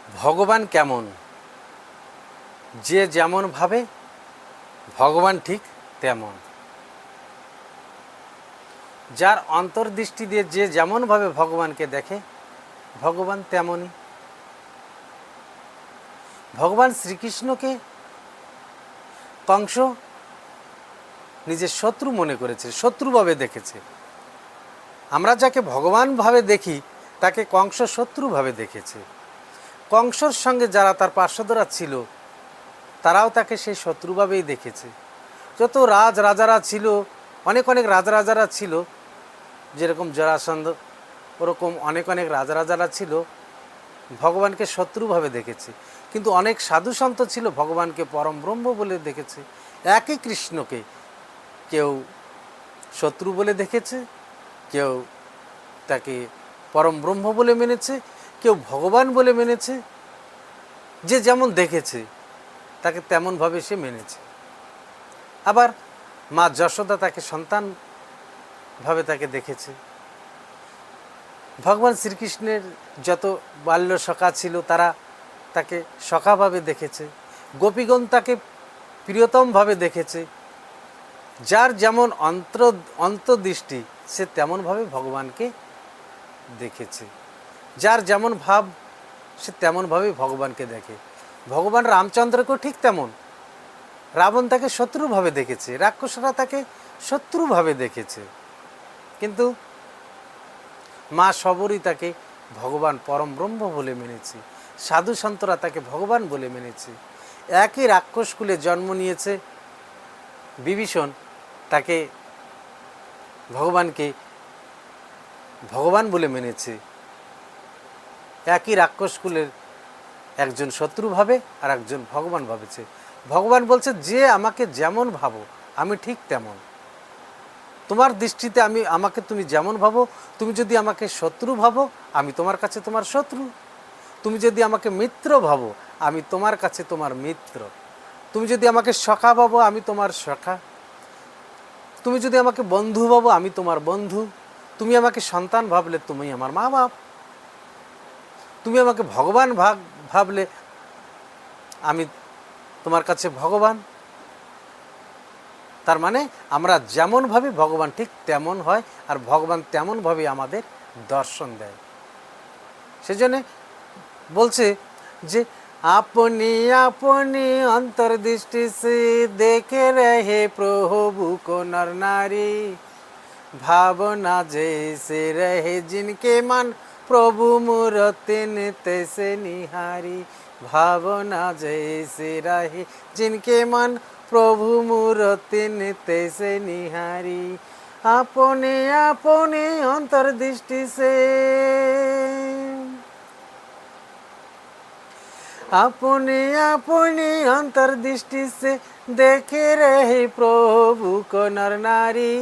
ভগবান কেমন? যে যেমন ভাবে ভগবান ঠিক তেমন। যার অন্তর্দৃষ্টি দিয়ে যে যেমনভাবে ভগবানকে দেখে ভগবান তেমনই। ভগবান শ্রীকৃষ্ণকে কংস নিজের শত্রু মনে করেছে, শত্রুভাবে দেখেছে। আমরা যাকে ভগবান ভাবে দেখি তাকে কংস শত্রুভাবে দেখেছে। কংসর সঙ্গে যারা তার পার্শ্বদরা ছিল তারাও তাকে সেই শত্রুভাবেই দেখেছে। যত রাজারা ছিল, অনেক রাজারা ছিল, যেরকম জরাসন্ধ, ওরকম অনেক রাজারা ছিল, ভগবানকে শত্রুভাবে দেখেছে। কিন্তু অনেক সাধু সন্ত ছিল ভগবানকে পরম ব্রহ্ম বলে দেখেছে। একই কৃষ্ণকে কেউ শত্রু বলে দেখেছে, কেউ তাকে পরম ব্রহ্ম বলে মেনেছে, কেউ ভগবান বলে মেনেছে। যে যেমন দেখেছে তাকে তেমনভাবে সে মেনেছে। আবার মা যশোদা তাকে সন্তানভাবে তাকে দেখেছে। ভগবান শ্রীকৃষ্ণের যত বাল্য সখা ছিল তারা তাকে সখাভাবে দেখেছে। গোপীগণ তাকে প্রিয়তমভাবে দেখেছে। যার যেমন অন্তর্দৃষ্টি সে তেমনভাবে ভগবানকে দেখেছে। যার যেমন ভাব সে তেমনভাবে ভগবানকে দেখে। ভগবান রামচন্দ্রকেও ঠিক তেমন। রাবণ তাকে শত্রুভাবে দেখেছে, রাক্ষসরা তাকে শত্রুভাবে দেখেছে, কিন্তু মা সবরই তাকে ভগবান পরম ব্রহ্ম বলে মেনেছে। সাধু সন্তরা তাকে ভগবান বলে মেনেছে। একই রাক্ষসকুলে জন্ম নিয়েছে বিভীষণ, তাকে ভগবানকে ভগবান বলে মেনেছে। একই রাক্ষসকুলের একজন শত্রু ভাবে আর একজন ভগবান ভাবেছে। ভগবান বলছে যে আমাকে যেমন ভাবো আমি ঠিক তেমন। তোমার দৃষ্টিতে আমাকে তুমি যেমন ভাবো, তুমি যদি আমাকে শত্রু ভাবো আমি তোমার কাছে তোমার শত্রু। তুমি যদি আমাকে মিত্র ভাবো আমি তোমার কাছে তোমার মিত্র। তুমি যদি আমাকে সখা ভাবো আমি তোমার সখা। তুমি যদি আমাকে বন্ধু ভাবো আমি তোমার বন্ধু। তুমি আমাকে সন্তান ভাবলে তুমি আমার মা বাপ। তুমি আমাকে ভগবান ভাবলে আমি তোমার কাছে ভগবান। তার মানে আমরা যেমন ভাবি ভগবান ঠিক তেমন হয়, আর ভগবান তেমনভাবে আমাদের দর্শন দেয়। সেজন্য বলছে যে আপনি আপনি अंतर्दृष्टि से देखे रहे प्रभु को नर नारी, भावना जैसे रहे जिनके मन प्रभु मूर्ति तैसे निहारी। भावना जैसे रहे जिनके मन प्रभु मूर्ति तैसे निहारी। अपने अपने अंतर्दृष्टि से अपने अपने अंतर्दृष्टि से देखे रहे प्रभु को नर नारी।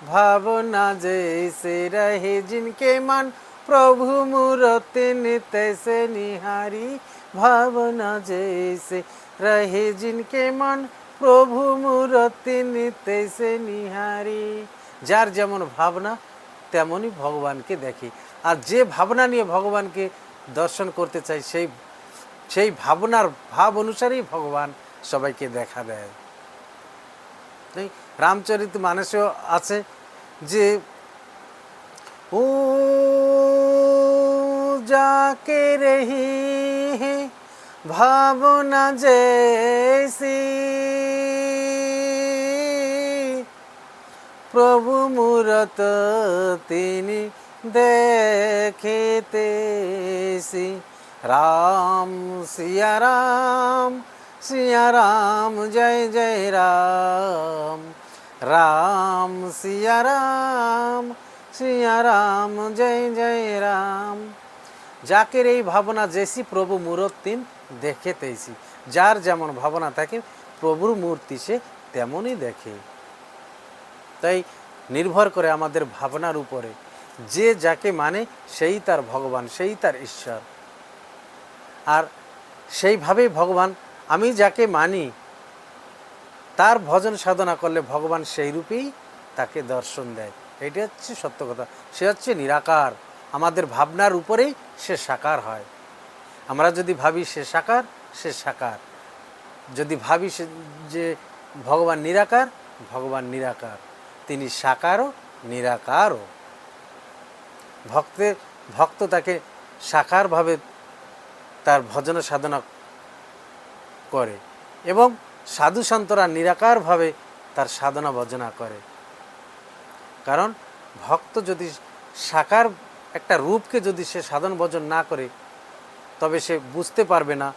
भावना जैसे रहे जिनके मन प्रभु मूर्ति तैसे निहारी। भावना जैसे रहे जिनके मन प्रभु मूर्ति तैसे निहारी। যার যেমন ভাবনা তেমনই ভগবানকে দেখি। আর যে ভাবনা নিয়ে ভগবানকে দর্শন করতে চাই সেই ভাবনার ভাব অনুসারেই ভগবান সবাইকে দেখা দেয়। রামচরিত মানসেও আছে যে ও যাকে রহি ভাবনা জैसी প্রভু মূরত তিনি দেখেতেছি। राम सिया राम जय जय राम। राम सिया राम जय जय राम। যাকের এই ভাবনা জেসি প্রভু মূর্তি দেখেতেছি। যার যেমন ভাবনা থাকে প্রভুর মূর্তি সে তেমনই দেখে। তাই নির্ভর করে আমাদের ভাবনার উপরে। যে যাকে মানে সেই তার ভগবান, সেই তার ঈশ্বর। আর সেইভাবেই ভগবান, আমি যাকে মানি তার ভজন সাধনা করলে ভগবান সেই রূপেই তাকে দর্শন দেয়। এটি হচ্ছে সত্য কথা। সে হচ্ছে নিরাকার, আমাদের ভাবনার উপরেই সে সাকার হয়। আমরা যদি ভাবি সে সাকার, সে সাকার। যদি ভাবি সে যে ভগবান নিরাকার, ভগবান নিরাকার। তিনি সাকারও নিরাকারও। ভক্ত তাকে সাকারভাবে তার ভজন সাধনা করে এবং সাধু সন্তরা নিরাকারভাবে তার সাধনা ভজনা করে। কারণ ভক্ত যদি সাকার একটা রূপকে যদি সে সাধন ভজন না করে, তবে সে বুঝতে পারবে না